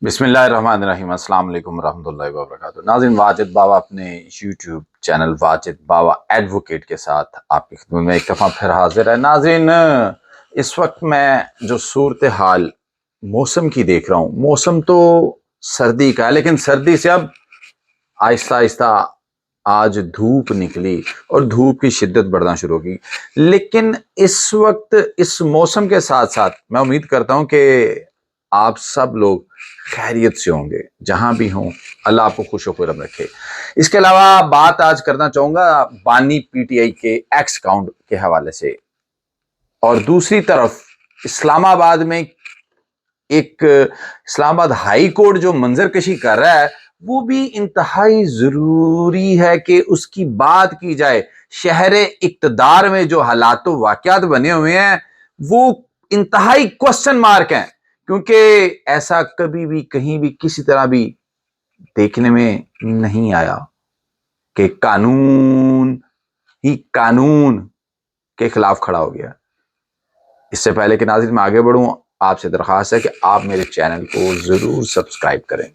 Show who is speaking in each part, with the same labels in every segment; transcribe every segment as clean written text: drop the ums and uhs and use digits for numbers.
Speaker 1: बिस्मिल्लाहिर्रहमानिर्रहीम। अस्सलाम वालेकुम रहमतुल्लाहि व बरकातुहू। नाज़रीन, वाजिद बावा अपने यूट्यूब चैनल वाजिद बावा एडवोकेट के साथ आपकी खिदमत में एक दफ़ा फिर हाजिर है। नाज़रीन, इस वक्त मैं जो सूरत हाल मौसम की देख रहा हूँ, मौसम तो सर्दी का है, लेकिन सर्दी से अब आहिस्ता आहिस्ता आज धूप निकली और धूप की शिद्दत बढ़ना शुरू होगी। लेकिन इस वक्त इस मौसम के साथ साथ मैं उम्मीद करता हूँ कि आप सब लोग खैरियत से होंगे, जहां भी हों। अल्लाह आपको खुश खुरम रखे। इसके अलावा बात आज करना चाहूंगा बानी पीटीआई के एक्स अकाउंट के हवाले से, और दूसरी तरफ इस्लामाबाद में इस्लामाबाद हाई कोर्ट जो मंजर कशी कर रहा है, वो भी इंतहाई जरूरी है कि उसकी बात की जाए। शहर इक्तदार में जो हालात वाकयात बने हुए हैं, वो इंतहाई क्वेश्चन मार्क हैं, क्योंकि ऐसा कभी भी कहीं भी किसी तरह भी देखने में नहीं आया कि कानून ही कानून के खिलाफ खड़ा हो गया। इससे पहले कि नाज़रीन मैं आगे बढ़ूं, आपसे दरख्वास्त है कि आप मेरे चैनल को जरूर सब्सक्राइब करें,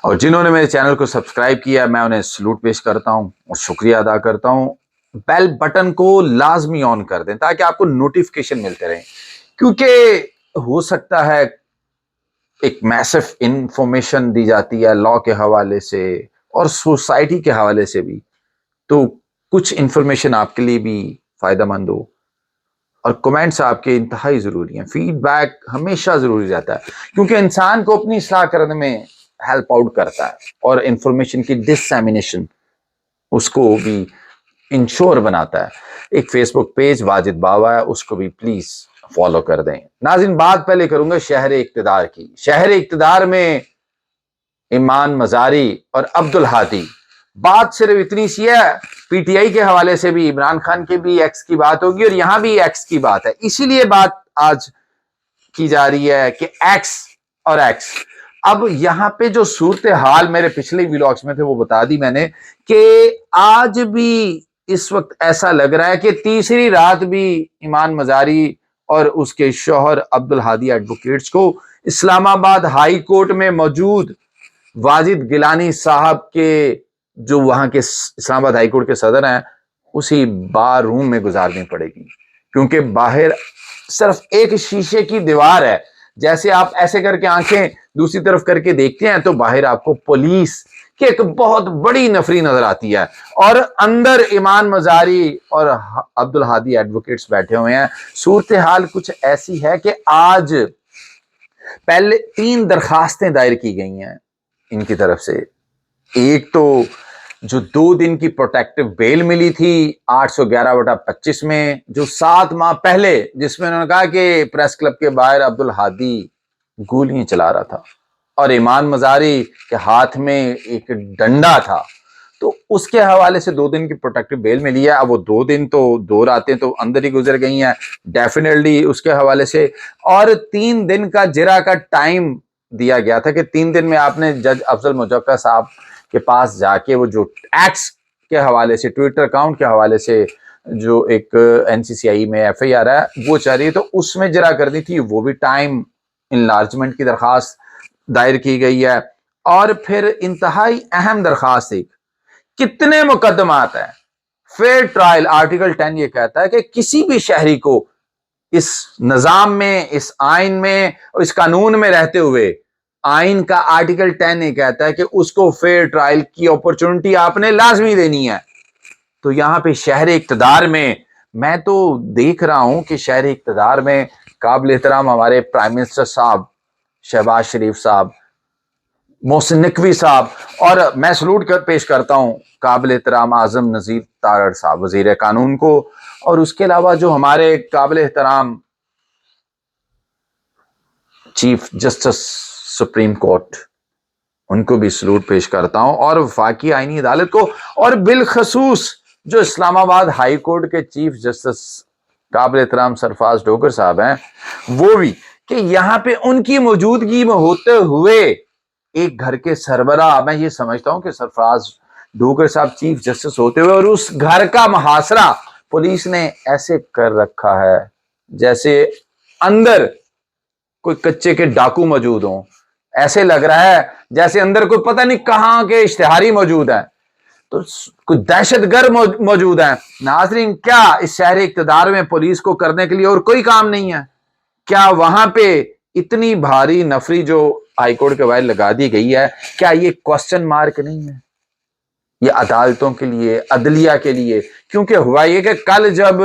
Speaker 1: और जिन्होंने मेरे चैनल को सब्सक्राइब किया मैं उन्हें सलूट पेश करता हूं और शुक्रिया अदा करता हूं। बेल बटन को लाजमी ऑन कर दें ताकि आपको नोटिफिकेशन मिलते रहें, क्योंकि हो सकता है एक मैसिव इंफॉर्मेशन दी जाती है लॉ के हवाले से और सोसाइटी के हवाले से भी, तो कुछ इंफॉर्मेशन आपके लिए भी फायदेमंद हो। और कमेंट्स आपके इंतहाई ज़रूरी हैं, फीडबैक हमेशा ज़रूरी रहता है, क्योंकि इंसान को अपनी इस्लाह करने में हेल्प आउट करता है और इंफॉर्मेशन की डिसएमिनेशन उसको भी इंश्योर बनाता है। एक फेसबुक पेज वाजिद बावा है, उसको भी प्लीज़ फॉलो कर दें। नाज़रीन, बात पहले करूंगा शहर इक्तदार की। शहर इक्तदार में ईमान मजारी और अब्दुल हादी, बात सिर्फ इतनी सी है। पीटीआई के हवाले से भी इमरान खान के भी एक्स की बात होगी और यहां भी एक्स की बात है, इसीलिए बात आज की जा रही है कि एक्स और एक्स। अब यहां पे जो सूरत हाल मेरे पिछले व्लॉग्स में थे वो बता दी मैंने, कि आज भी इस वक्त ऐसा लग रहा है कि तीसरी रात भी ईमान मजारी और उसके शौहर अब्दुल हादी एडवोकेट्स को इस्लामाबाद हाई कोर्ट में मौजूद वाजिद गिलानी साहब के, जो वहां के इस्लामाबाद हाई कोर्ट के सदर हैं, उसी बार रूम में गुजारनी पड़ेगी, क्योंकि बाहर सिर्फ एक शीशे की दीवार है। जैसे आप ऐसे करके आंखें दूसरी तरफ करके देखते हैं तो बाहर आपको पुलिस की एक बहुत बड़ी नफरी नजर आती है, और अंदर ईमान मजारी और अब्दुल हादी एडवोकेट्स बैठे हुए हैं। सूरत हाल कुछ ऐसी है कि आज पहले 3 दरखास्तें दायर की गई हैं इनकी तरफ से। एक तो जो 2 दिन की प्रोटेक्टिव बेल मिली थी 811/25 में, जो 7 माह पहले, जिसमें उन्होंने कहा कि प्रेस क्लब के बाहर अब्दुल हादी गोलियां चला रहा था और ईमान मजारी के हाथ में एक डंडा था, तो उसके हवाले से 2 दिन की प्रोटेक्टिव बेल मिली है। अब वो 2 दिन तो 2 रातें तो अंदर ही गुजर गई हैं डेफिनेटली उसके हवाले से, और 3 दिन का जिरा का टाइम दिया गया था कि 3 दिन में आपने जज अफजल मुजक्का साहब के पास जाके वो जो एक्स के हवाले से, ट्विटर अकाउंट के हवाले से जो एक एनसीसीआई में एफआईआर है वो चल रही है, तो उसमें जरा करनी थी, वो भी टाइम इनलार्जमेंट की दरखास्त दायर की गई है। और फिर इंतहाई अहम दरखास्त एक, कितने मुकदमात हैं। फेयर ट्रायल आर्टिकल 10 ये कहता है कि किसी भी शहरी को इस निजाम में, इस आइन में और इस कानून में रहते हुए, आइन का आर्टिकल 10 ये कहता है कि उसको फेयर ट्रायल की अपॉर्चुनिटी आपने लाजमी देनी है। तो यहां पे शहर इक्तदार में मैं तो देख रहा हूं कि शहर इक्तदार में काबिल एहतराम हमारे प्राइम मिनिस्टर साहब शहबाज शरीफ साहब, मोहसिन नकवी साहब, और मैं सलूट पेश करता हूं काबिल एहतराम आजम नजीर तारड़ साहब वजीर कानून को, और उसके अलावा जो हमारे काबिल एहतराम चीफ जस्टिस सुप्रीम कोर्ट, उनको भी सलूट पेश करता हूं, और वफाकी आईनी अदालत को, और बिलखसूस जो इस्लामाबाद हाई कोर्ट के चीफ जस्टिस काबिल एहतराम सरफराज डोगर साहब हैं, वो भी, कि यहां पे उनकी मौजूदगी में होते हुए एक घर के सरबराह, मैं ये समझता हूं कि सरफराज डोगर साहब चीफ जस्टिस होते हुए, और उस घर का मुहासरा पुलिस ने ऐसे कर रखा है जैसे अंदर कोई कच्चे के डाकू मौजूद हों। ایسے لگ رہا ہے جیسے اندر کوئی پتہ نہیں کہاں کے اشتہاری موجود ہیں، تو کچھ دہشت گرد موجود ہیں۔ ناظرین، کیا اس شہر اقتدار میں پولیس کو کرنے کے لیے اور کوئی کام نہیں ہے؟ کیا وہاں پہ اتنی بھاری نفری جو ہائی کورٹ کے باہر لگا دی گئی ہے، کیا یہ کوسچن مارک نہیں ہے؟ یہ عدالتوں کے لیے، عدلیہ کے لیے، کیونکہ ہوا یہ کہ کل جب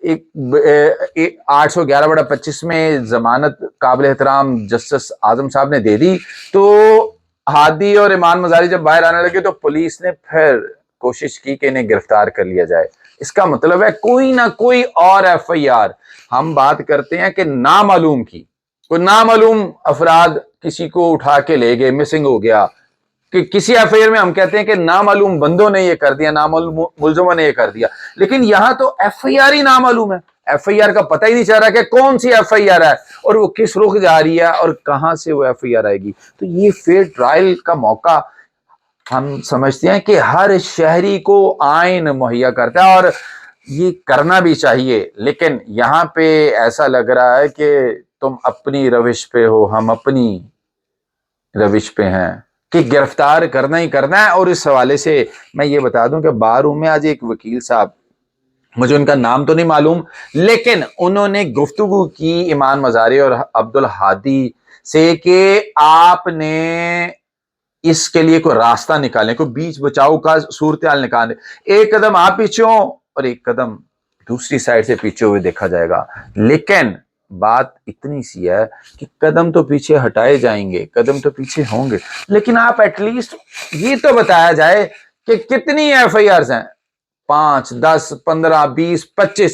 Speaker 1: 811/25 میں ضمانت قابل احترام جسٹس اعظم صاحب نے دے دی، تو ہادی اور ایمان مزاری جب باہر آنے لگے تو پولیس نے پھر کوشش کی کہ انہیں گرفتار کر لیا جائے۔ اس کا مطلب ہے کوئی نہ کوئی اور ایف آئی آر، ہم بات کرتے ہیں کہ نامعلوم کی، کوئی نامعلوم افراد کسی کو اٹھا کے لے گئے، مسنگ ہو گیا، کہ کسی ایف آئی آر میں ہم کہتے ہیں کہ نامعلوم بندوں نے یہ کر دیا، نامعلوم ملزموں نے یہ کر دیا، لیکن یہاں تو ایف آئی آر ہی نامعلوم ہے۔ ایف آئی آر کا پتہ ہی نہیں چل رہا کہ کون سی ایف آئی آر ہے اور وہ کس رخ جا رہی ہے اور کہاں سے وہ ایف آئی آر آئے گی۔ تو یہ فیئر ٹرائل کا موقع ہم سمجھتے ہیں کہ ہر شہری کو آئین مہیا کرتا ہے، اور یہ کرنا بھی چاہیے، لیکن یہاں پہ ایسا لگ رہا ہے کہ تم اپنی روش پہ ہو، ہم اپنی روش پہ ہیں، کہ گرفتار کرنا ہی کرنا ہے۔ اور اس حوالے سے میں یہ بتا دوں کہ بار روم میں آج ایک وکیل صاحب، مجھے ان کا نام تو نہیں معلوم، لیکن انہوں نے گفتگو کی ایمان مزاری اور عبد الہادی سے کہ آپ نے اس کے لیے کوئی راستہ نکالیں، کوئی بیچ بچاؤ کا صورتحال نکالیں، ایک قدم آپ پیچھے ہوں اور ایک قدم دوسری سائڈ سے پیچھے ہوئے دیکھا جائے گا۔ لیکن بات اتنی سی ہے کہ قدم تو پیچھے ہٹائے جائیں گے، قدم تو پیچھے ہوں گے، لیکن آپ ایٹ لیسٹ یہ تو بتایا جائے کہ کتنی ایف آئی آرز ہیں، 5 10 15 20 25،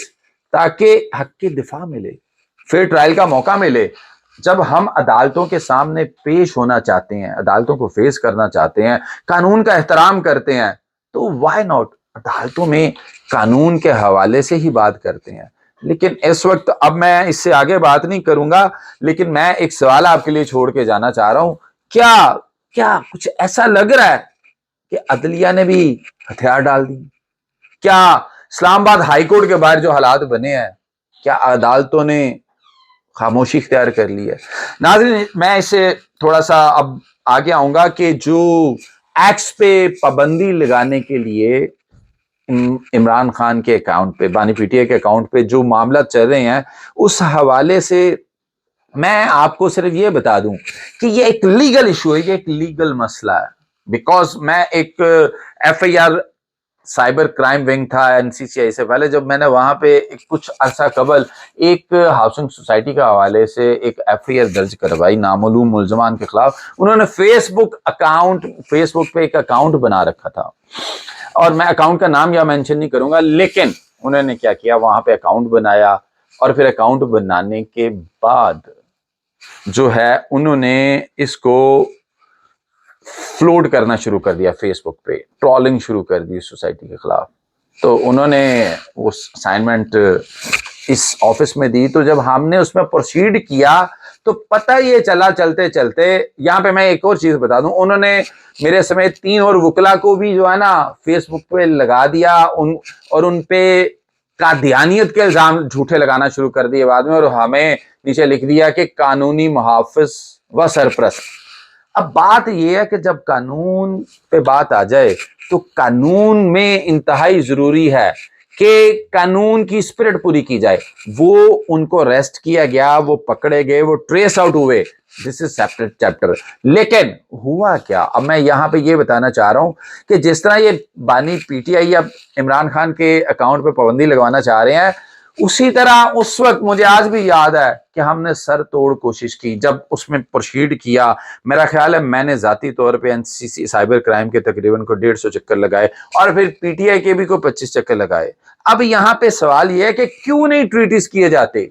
Speaker 1: تاکہ حق کی دفاع ملے، فیئر ٹرائل کا موقع ملے۔ جب ہم عدالتوں کے سامنے پیش ہونا چاہتے ہیں، عدالتوں کو فیس کرنا چاہتے ہیں، قانون کا احترام کرتے ہیں، تو وائی ناٹ عدالتوں میں قانون کے حوالے سے ہی بات کرتے ہیں۔ لیکن اس وقت اب میں اس سے آگے بات نہیں کروں گا، لیکن میں ایک سوال آپ کے لیے چھوڑ کے جانا چاہ رہا ہوں، کیا کچھ ایسا لگ رہا ہے کہ عدلیہ نے بھی ہتھیار ڈال دی؟ کیا اسلام آباد ہائی کورٹ کے باہر جو حالات بنے ہیں، کیا عدالتوں نے خاموشی اختیار کر لی ہے؟ ناظرین، میں اسے تھوڑا سا اب آگے آؤں گا کہ جو ایکٹس پہ پابندی لگانے کے لیے عمران خان کے اکاؤنٹ پہ، بانی پی ٹی آئی کے اکاؤنٹ پہ جو معاملات چل رہے ہیں، اس حوالے سے میں آپ کو صرف یہ بتا دوں کہ یہ ایک لیگل ایشو ہے، یہ ایک لیگل مسئلہ ہے، بیکاز میں ایک F I R cyber crime wing تھا این سی سی آئی سے پہلے، جب میں نے وہاں پہ کچھ عرصہ قبل ایک ہاؤسنگ سوسائٹی کا حوالے سے ایک ایف آئی آر درج کروائی نامعلوم ملزمان کے خلاف۔ انہوں نے فیس بک پہ ایک اکاؤنٹ بنا رکھا تھا، اور میں اکاؤنٹ کا نام یا مینشن نہیں کروں گا، لیکن انہوں نے کیا کیا، وہاں پہ اکاؤنٹ بنایا، اور پھر اکاؤنٹ بنانے کے بعد جو ہے انہوں نے اس کو فلوٹ کرنا شروع کر دیا، فیس بک پہ ٹرولنگ شروع کر دی سوسائٹی کے خلاف۔ تو انہوں نے وہ اسائنمنٹ اس آفس میں دی، تو جب ہم نے اس میں پروسیڈ کیا تو پتہ یہ چلا چلتے چلتے، یہاں پہ میں ایک اور چیز بتا دوں، انہوں نے میرے سمیت 3 اور وکلا کو بھی جو ہے نا فیس بک پہ لگا دیا، اور ان پہ قادیانیت کے الزام جھوٹے لگانا شروع کر دیے بعد میں، اور ہمیں نیچے لکھ دیا کہ قانونی محافظ و سرپرست۔ اب بات یہ ہے کہ جب قانون پہ بات آ جائے تو قانون میں انتہائی ضروری ہے کہ قانون کی اسپرٹ پوری کی جائے۔ وہ ان کو ریسٹ کیا گیا، وہ پکڑے گئے، وہ ٹریس آؤٹ ہوئے، دس از سیپریٹ چیپٹر۔ لیکن ہوا کیا، اب میں یہاں پہ یہ بتانا چاہ رہا ہوں کہ جس طرح یہ بانی پی ٹی آئی اب عمران خان کے اکاؤنٹ پہ پابندی لگوانا چاہ رہے ہیں، اسی طرح اس وقت مجھے آج بھی یاد ہے کہ ہم نے سر توڑ کوشش کی جب اس میں پروسیڈ کیا۔ میرا خیال ہے میں نے ذاتی طور پہ این سی سی سائبر کرائم کے تقریباً کو 150 چکر لگائے، اور پھر پی ٹی آئی کے بھی کو 25 چکر لگائے۔ اب یہاں پہ سوال یہ ہے کہ کیوں نہیں ٹریٹس کیے جاتے؟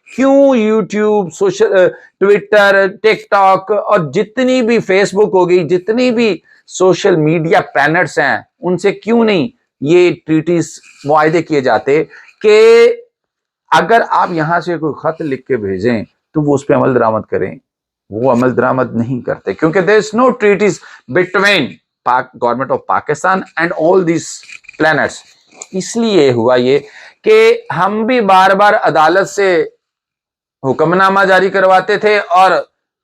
Speaker 1: کیوں یوٹیوب، سوشل ٹویٹر، ٹک ٹاک اور جتنی بھی فیس بک ہوگی، جتنی بھی سوشل میڈیا پلانٹس ہیں، ان سے کیوں نہیں یہ ٹریٹس معاہدے کیے جاتے کہ اگر آپ یہاں سے کوئی خط لکھ کے بھیجیں تو وہ اس پہ عمل درآمد کریں؟ وہ عمل درآمد نہیں کرتے، کیونکہ there is no treaties between government of Pakistan and all these plants. اس لیے ہوا یہ کہ ہم بھی بار بار عدالت سے حکم نامہ جاری کرواتے تھے، اور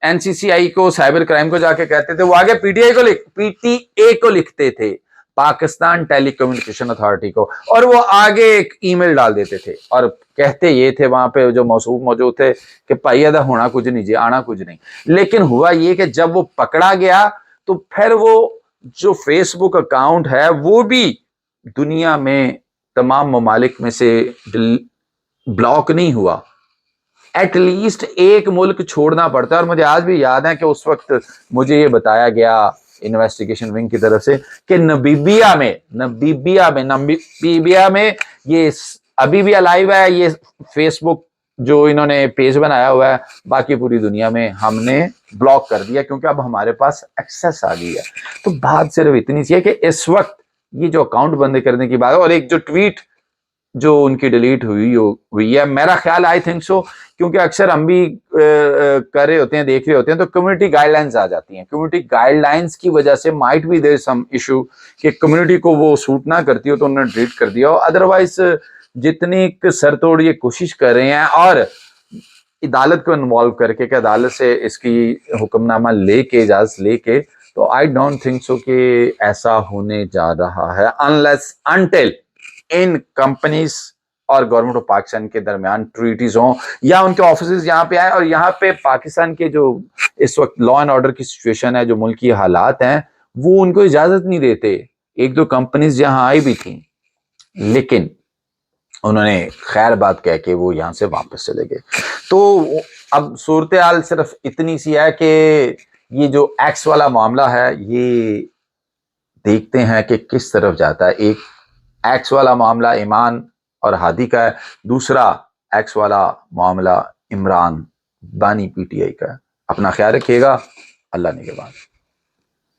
Speaker 1: एनसीसीआई को, साइबर क्राइम को जाके कहते थे, वो आगे पीटीए को लिखते थे, पाकिस्तान टेलीकम्युनिकेशन अथॉरिटी को, और वो आगे एक ईमेल डाल देते थे और कहते ये थे वहां पे जो मौसूफ मौजूद थे कि भाई अदा होना कुछ नहीं जी, आना कुछ नहीं। लेकिन हुआ ये कि जब वो पकड़ा गया तो फिर वो जो फेसबुक अकाउंट है वो भी दुनिया में तमाम ममालिक में से ब्लॉक नहीं हुआ, एटलीस्ट एक मुल्क छोड़ना पड़ता है। और मुझे आज भी याद है कि उस वक्त मुझे ये बताया गया इन्वेस्टिगेशन विंग की तरफ से कि नमीबिया में ये अभी भी अलाइव है ये फेसबुक जो इन्होंने पेज बनाया हुआ है, बाकी पूरी दुनिया में हमने ब्लॉक कर दिया क्योंकि अब हमारे पास एक्सेस आ गई है। तो बात सिर्फ इतनी सी है कि इस वक्त ये जो अकाउंट बंद करने की बात है, और एक जो ट्वीट जो उनकी डिलीट हुई है, मेरा ख्याल आई थिंक सो, क्योंकि अक्सर हम भी कर रहे होते हैं, देख रहे होते हैं, तो कम्युनिटी गाइडलाइंस आ जाती हैं। कम्युनिटी गाइडलाइंस की वजह से might be there some issue कि कम्युनिटी को वो सूट ना करती हो तो उन्होंने डिलीट कर दिया हो। अदरवाइज जितनी सर तोड़ ये कोशिश कर रहे हैं और अदालत को इन्वॉल्व करके कि अदालत से इसकी हुक्मनामा लेके, इजाजत लेके, तो आई डोंट थिंक सो कि ऐसा होने जा रहा है अनलेस अनटिल इन कंपनीज और गवर्नमेंट ऑफ पाकिस्तान के दरमियान ट्रीटीज हों या उनके ऑफिस यहाँ पे आए। और यहाँ पे पाकिस्तान के जो इस वक्त लॉ एंड ऑर्डर की सिचुएशन है, जो मुल्क की हालात हैं, वो उनको इजाजत नहीं देते। एक दो कंपनीज यहाँ आई भी थी लेकिन उन्होंने खैर बात कह के वो यहाँ से वापस चले गए। तो अब सूरत हाल सिर्फ इतनी सी है कि ये जो एक्स वाला मामला है ये देखते हैं कि किस तरफ जाता है। एक एक्स वाला मामला ईमान और हादी का है, दूसरा एक्स वाला मामला इमरान बानी पीटीआई का है। अपना ख्याल रखिएगा, अल्लाह निगहबान।